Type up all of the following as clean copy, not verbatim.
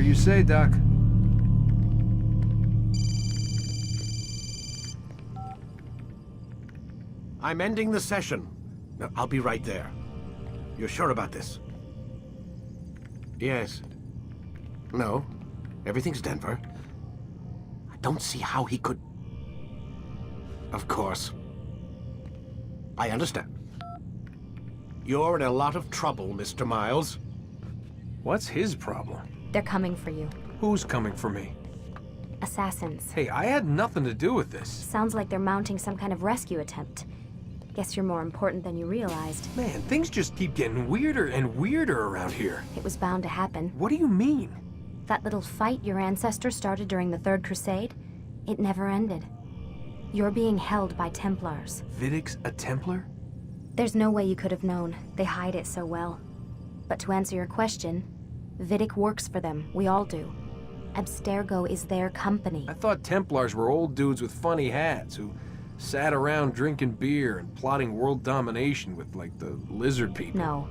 you say, Doc. I'm ending the session. No, I'll be right there. You're sure about this? Yes. No. Everything's Denver. I don't see how he could... Of course. I understand. You're in a lot of trouble, Mr. Miles. What's his problem? They're coming for you. Who's coming for me? Assassins. Hey, I had nothing to do with this. Sounds like they're mounting some kind of rescue attempt. Guess you're more important than you realized. Man, things just keep getting weirder and weirder around here. It was bound to happen. What do you mean? That little fight your ancestors started during the Third Crusade, it never ended. You're being held by Templars. Vidic's a Templar? There's no way you could have known. They hide it so well. But to answer your question, Vidic works for them. We all do. Abstergo is their company. I thought Templars were old dudes with funny hats who sat around drinking beer and plotting world domination with, like, the lizard people. No,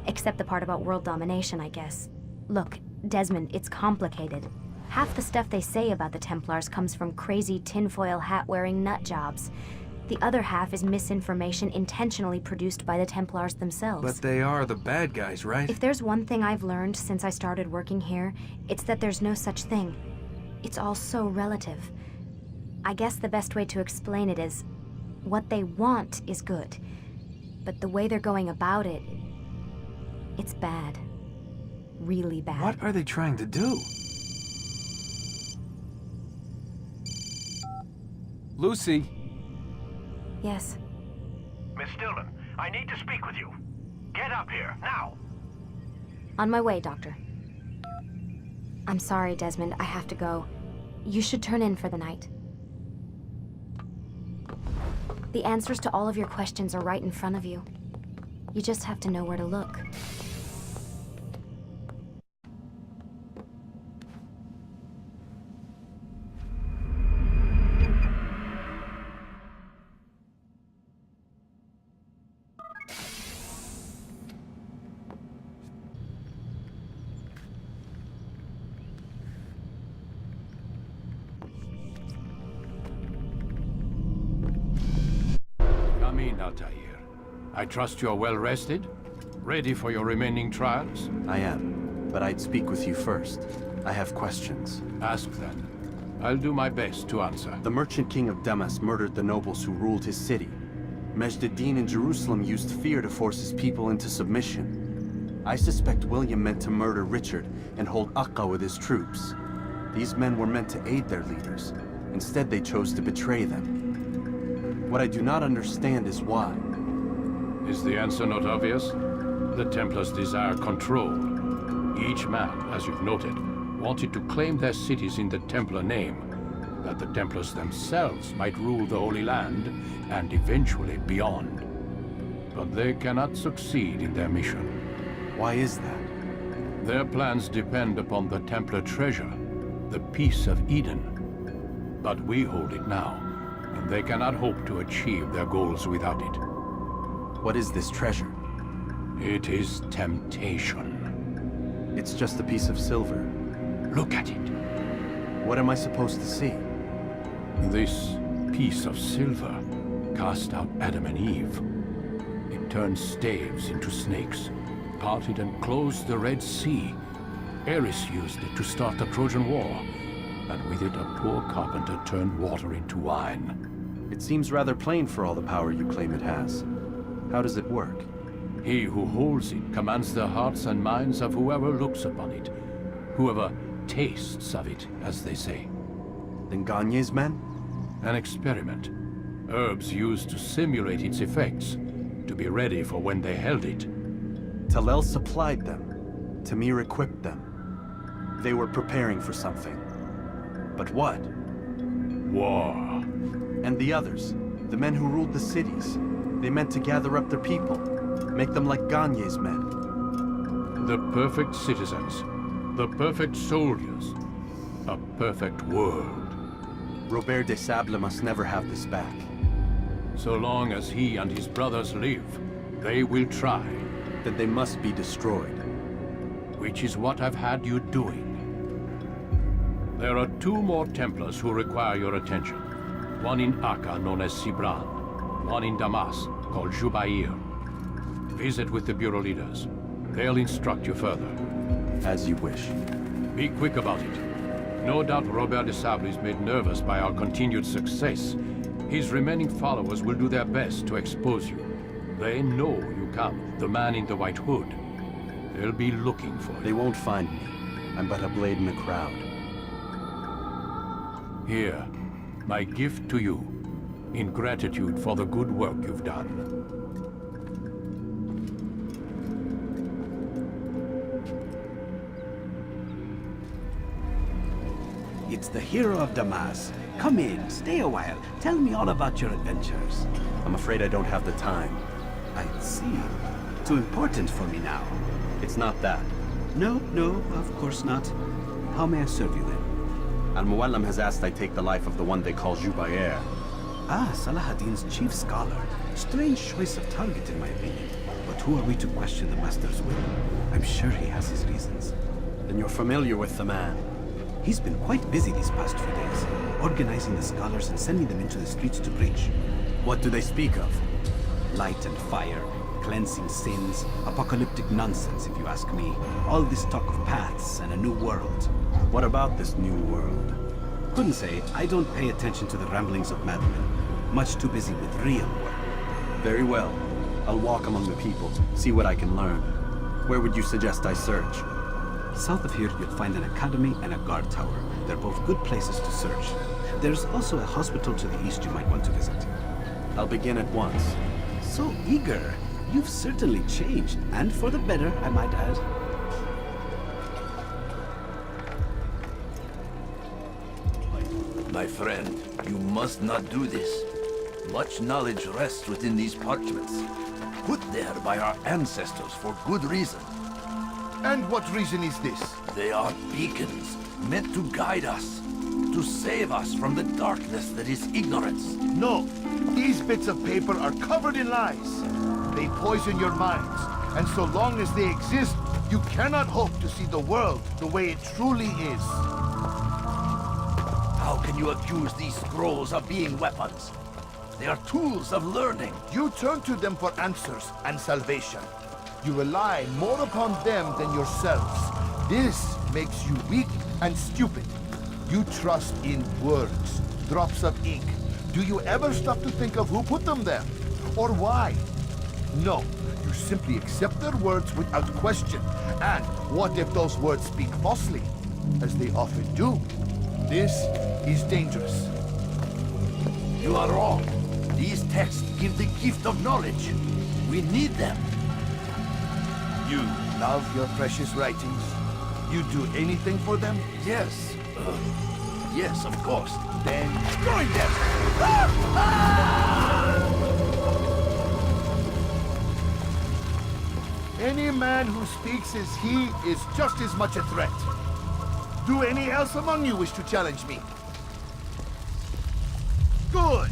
except the part about world domination, I guess. Look, Desmond, it's complicated. Half the stuff they say about the Templars comes from crazy tinfoil hat-wearing nut jobs. The other half is misinformation intentionally produced by the Templars themselves. But they are the bad guys, right? If there's one thing I've learned since I started working here, it's that there's no such thing. It's all so relative. I guess the best way to explain it is, what they want is good. But the way they're going about it, it's bad. Really bad. What are they trying to do? Lucy? Yes. Miss Stillman, I need to speak with you. Get up here, now! On my way, Doctor. I'm sorry, Desmond. I have to go. You should turn in for the night. The answers to all of your questions are right in front of you. You just have to know where to look. Come in, Altair. I trust you're well rested? Ready for your remaining trials? I am, but I'd speak with you first. I have questions. Ask then. I'll do my best to answer. The merchant king of Damas murdered the nobles who ruled his city. Majd-ad-Din in Jerusalem used fear to force his people into submission. I suspect William meant to murder Richard and hold Akka with his troops. These men were meant to aid their leaders. Instead, they chose to betray them. What I do not understand is why. Is the answer not obvious? The Templars desire control. Each man, as you've noted, wanted to claim their cities in the Templar name, that the Templars themselves might rule the Holy Land, and eventually beyond. But they cannot succeed in their mission. Why is that? Their plans depend upon the Templar treasure, the Peace of Eden. But we hold it now, and they cannot hope to achieve their goals without it. What is this treasure? It is temptation. It's just a piece of silver. Look at it. What am I supposed to see? This piece of silver cast out Adam and Eve. It turned staves into snakes, parted and closed the Red Sea. Eris used it to start the Trojan War, and with it a poor carpenter turned water into wine. It seems rather plain for all the power you claim it has. How does it work? He who holds it commands the hearts and minds of whoever looks upon it, whoever tastes of it, as they say. Then Gagne's men? An experiment. Herbs used to simulate its effects, to be ready for when they held it. Talel supplied them. Tamir equipped them. They were preparing for something. But what? War. And the others, the men who ruled the cities, they meant to gather up their people, make them like Gagne's men. The perfect citizens, the perfect soldiers, a perfect world. Robert de Sable must never have this back. So long as he and his brothers live, they will try. Then they must be destroyed. Which is what I've had you doing. There are two more Templars who require your attention. One in Akka, known as Sibran. One in Damas, called Jubair. Visit with the Bureau leaders. They'll instruct you further. As you wish. Be quick about it. No doubt Robert de Sable is made nervous by our continued success. His remaining followers will do their best to expose you. They know you come, the man in the white hood. They'll be looking for They you. won't find me. I'm but a blade in the crowd. Here, my gift to you, in gratitude for the good work you've done. It's the hero of Damas. Come in, stay a while. Tell me all about your adventures. I'm afraid I don't have the time. I see. Too important for me now. It's not that. No, of course not. How may I serve you then? Al-Muallim has asked I take the life of the one they call Jubair. Ah, Salahadin's chief scholar. Strange choice of target in my opinion. But who are we to question the Master's will? I'm sure he has his reasons. Then you're familiar with the man. He's been quite busy these past few days, organizing the scholars and sending them into the streets to preach. What do they speak of? Light and fire, cleansing sins, apocalyptic nonsense if you ask me. All this talk of paths and a new world. What about this new world? Couldn't say. I don't pay attention to the ramblings of madmen. Much too busy with real work. Very well. I'll walk among the people, see what I can learn. Where would you suggest I search? South of here, you'll find an academy and a guard tower. They're both good places to search. There's also a hospital to the east you might want to visit. I'll begin at once. So eager. You've certainly changed, and for the better, I might add. My friend, you must not do this. Much knowledge rests within these parchments, put there by our ancestors for good reason. And what reason is this? They are beacons, meant to guide us, to save us from the darkness that is ignorance. No, these bits of paper are covered in lies. They poison your minds, and so long as they exist, you cannot hope to see the world the way it truly is. How can you accuse these scrolls of being weapons? They are tools of learning. You turn to them for answers and salvation. You rely more upon them than yourselves. This makes you weak and stupid. You trust in words, drops of ink. Do you ever stop to think of who put them there? Or why? No, you simply accept their words without question. And what if those words speak falsely? As they often do. This is dangerous. You are wrong. These texts give the gift of knowledge. We need them. You love your precious writings? You do anything for them? Yes. Yes, of course. Then join them! Any man who speaks as he is just as much a threat. Do any else among you wish to challenge me? Good!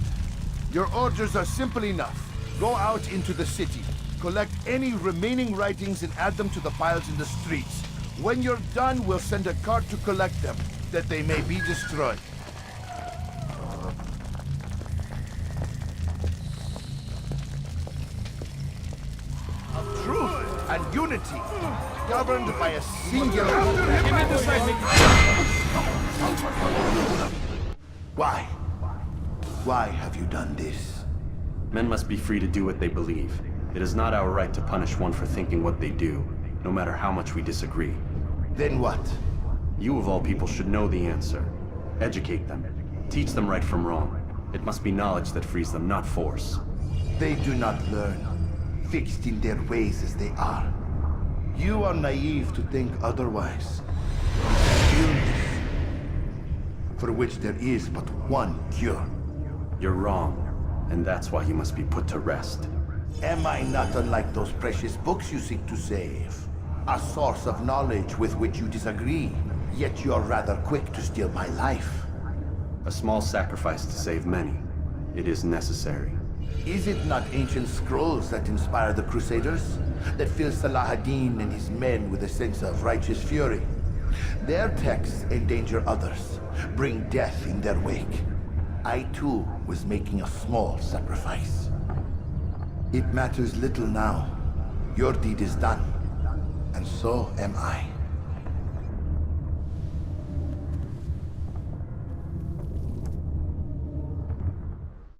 Your orders are simple enough. Go out into the city, collect any remaining writings and add them to the piles in the streets. When you're done, we'll send a cart to collect them, that they may be destroyed. Of truth and unity, governed by a singular... Why? Why have you done this? Men must be free to do what they believe. It is not our right to punish one for thinking what they do, no matter how much we disagree. Then what? You of all people should know the answer. Educate them. Teach them right from wrong. It must be knowledge that frees them, not force. They do not learn, fixed in their ways as they are. You are naive to think otherwise. Illness, for which there is but one cure. You're wrong, and that's why you must be put to rest. Am I not unlike those precious books you seek to save? A source of knowledge with which you disagree, yet you're rather quick to steal my life. A small sacrifice to save many. It is necessary. Is it not ancient scrolls that inspire the Crusaders? That fill Salah ad-Din and his men with a sense of righteous fury? Their texts endanger others, bring death in their wake. I too was making a small sacrifice. It matters little now. Your deed is done, and so am I.